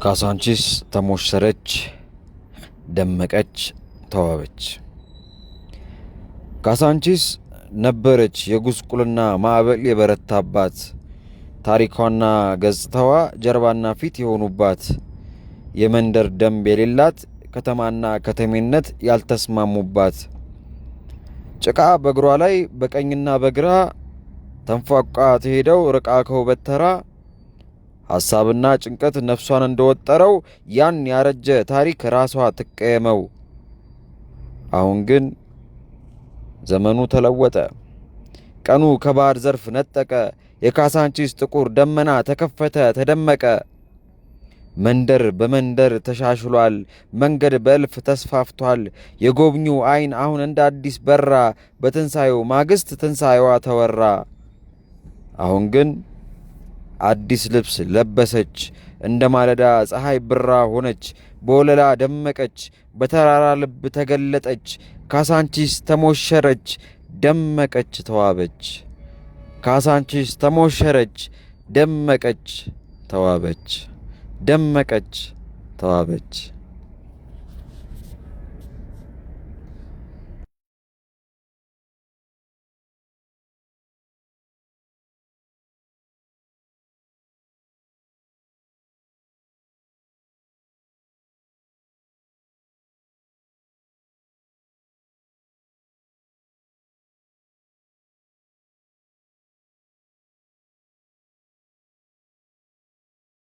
ካሳንቺስ ተሞሸረች፣ ደመቀች፣ ተዋበች። ካሳንቺስ ነበረች የጉስቁልና ማዕበል የበረታባት፣ ታሪኳና ገጽታዋ ጀርባና ፊት የሆኑባት፣ የመንደር ደንብ የሌላት፣ ከተማና ከተሜነት ያልተስማሙባት፣ ጭቃ በእግሯ ላይ በቀኝና በግራ ተንፏቋ ትሄደው ርቃ ከውበት ተራ፣ ሐሳብና ጭንቀት ነፍሷን እንደወጠረው ያን ያረጀ ታሪክ ራሷ ትቀየመው። አሁን ግን ዘመኑ ተለወጠ። ቀኑ ከባህር ዘርፍ ነጠቀ። የካሳንቺስ ጥቁር ደመና ተከፈተ ተደመቀ። መንደር በመንደር ተሻሽሏል። መንገድ በእልፍ ተስፋፍቷል። የጎብኚው አይን አሁን እንደ አዲስ በራ። በትንሣኤው ማግስት ትንሣኤዋ ተወራ። አሁን ግን አዲስ ልብስ ለበሰች። እንደ ማለዳ ፀሐይ ብራ ሆነች። በወለላ ደመቀች። በተራራ ልብ ተገለጠች። ካሳንቺስ ተሞሸረች፣ ደመቀች፣ ተዋበች። ካሳንቺስ ተሞሸረች፣ ደመቀች፣ ተዋበች። ደመቀች፣ ተዋበች።